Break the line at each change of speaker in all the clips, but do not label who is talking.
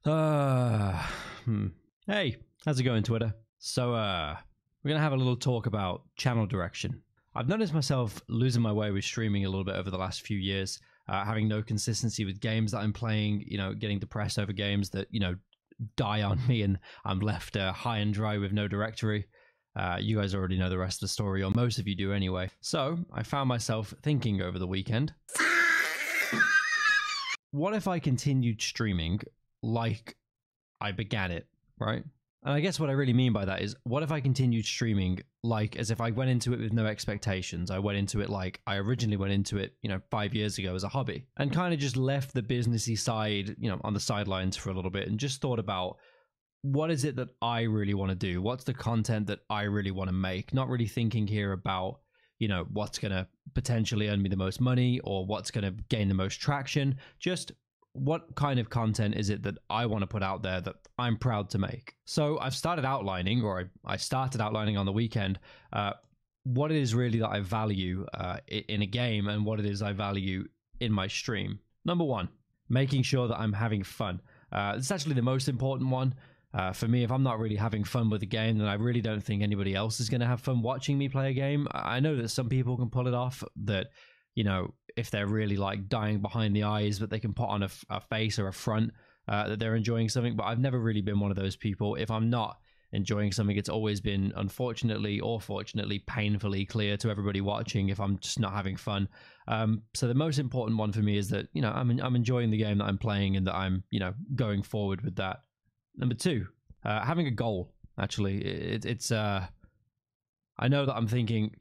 Uh, Hey, how's it going, Twitter? So, we're gonna have a little talk about channel direction. I've noticed myself losing my way with streaming a little bit over the last few years, having no consistency with games that I'm playing, getting depressed over games that, die on me and I'm left high and dry with no directory. You guys already know the rest of the story, or most of you do anyway. So, I found myself thinking over the weekend, what if I continued streaming like I began it, right? And I guess what I really mean by that is, what if I continued streaming like as if I went into it with no expectations? I went into it like I originally went into it, 5 years ago as a hobby, and kind of just left the businessy side, on the sidelines for a little bit and just thought about, what is it that I really want to do? What's the content that I really want to make? Not really thinking here about, what's going to potentially earn me the most money or what's going to gain the most traction. Just what kind of content is it that I want to put out there that I'm proud to make? So I've started outlining, or I started outlining on the weekend, what it is really that I value in a game and what it is I value in my stream. Number one, making sure that I'm having fun. It's actually the most important one. For me, if I'm not really having fun with the game, then I really don't think anybody else is going to have fun watching me play a game. I know that some people can pull it off, that, if they're really like dying behind the eyes, but they can put on a face or a front that they're enjoying something. But I've never really been one of those people. If I'm not enjoying something, it's always been, unfortunately or fortunately, painfully clear to everybody watching if I'm just not having fun. So the most important one for me is that, I'm enjoying the game that I'm playing and that I'm, going forward with that. Number two, having a goal. Actually, it's I know that I'm thinking,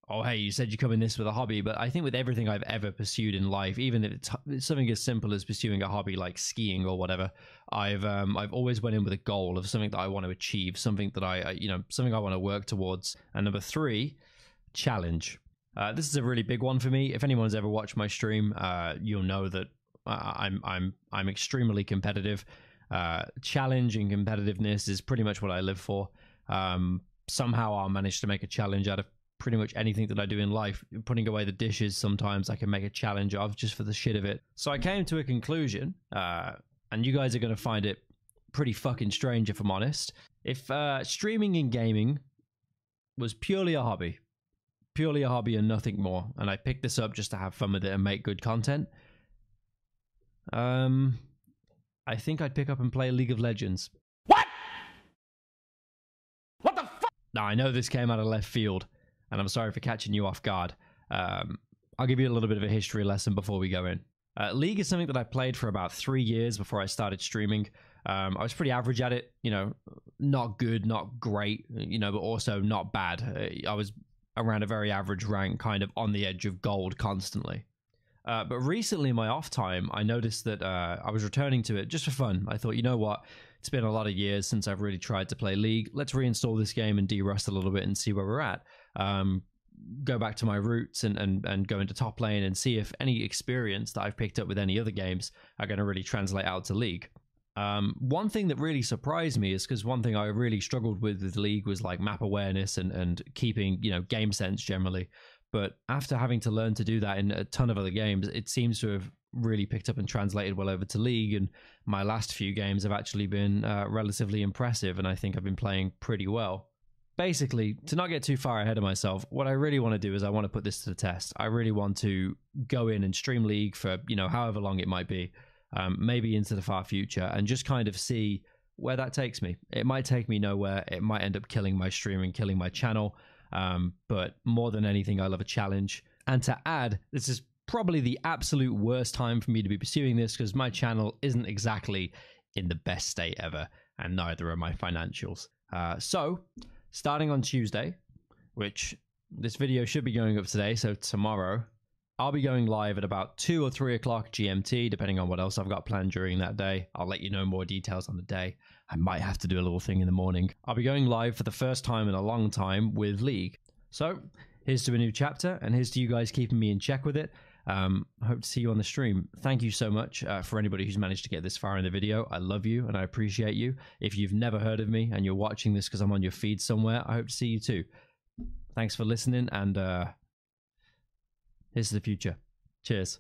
oh, hey, you said you come in this with a hobby, but I think with everything I've ever pursued in life, even if it's something as simple as pursuing a hobby like skiing or whatever, I've always went in with a goal of something that I want to achieve, something that something I want to work towards. And number three, challenge. This is a really big one for me. If anyone's ever watched my stream, you'll know that I'm extremely competitive. Challenge and competitiveness is pretty much what I live for. Somehow I'll manage to make a challenge out of pretty much anything that I do in life. Putting away the dishes, sometimes I can make a challenge of, just for the shit of it. So I came to a conclusion, and you guys are going to find it pretty fucking strange if I'm honest. If streaming and gaming was purely a hobby and nothing more, and I picked this up just to have fun with it and make good content, I think I'd pick up and play League of Legends. What the fuck? Now, I know this came out of left field, and I'm sorry for catching you off guard. I'll give you a little bit of a history lesson before we go in. League is something that I played for about 3 years before I started streaming. I was pretty average at it, not good, not great, but also not bad. I was around a very average rank, kind of on the edge of gold constantly. But recently, in my off time, I noticed that I was returning to it just for fun. I thought, you know what? It's been a lot of years since I've really tried to play League. Let's reinstall this game and de-rust a little bit and see where we're at. Go back to my roots and go into top lane and see if any experience that I've picked up with any other games are going to really translate out to League. One thing that really surprised me is because one thing I really struggled with League was like map awareness and keeping, game sense generally. But after having to learn to do that in a ton of other games, it seems to have really picked up and translated well over to League. And my last few games have actually been relatively impressive, and I think I've been playing pretty well. Basically, to not get too far ahead of myself, what I really want to do is I want to put this to the test. I really want to go in and stream League for, however long it might be, maybe into the far future, and just kind of see where that takes me. It might take me nowhere. It might end up killing my stream and killing my channel. But more than anything, I love a challenge. And to add, this is probably the absolute worst time for me to be pursuing this, because my channel isn't exactly in the best state ever, and neither are my financials. So starting on Tuesday, which this video should be going up today, so tomorrow, I'll be going live at about 2 or 3 o'clock GMT, depending on what else I've got planned during that day. I'll let you know more details on the day. I might have to do a little thing in the morning. I'll be going live for the first time in a long time with League. So here's to a new chapter, and here's to you guys keeping me in check with it. I hope to see you on the stream. Thank you so much for anybody who's managed to get this far in the video. I love you and I appreciate you. If you've never heard of me and you're watching this because I'm on your feed somewhere, I hope to see you too. Thanks for listening, and here's to the future. Cheers.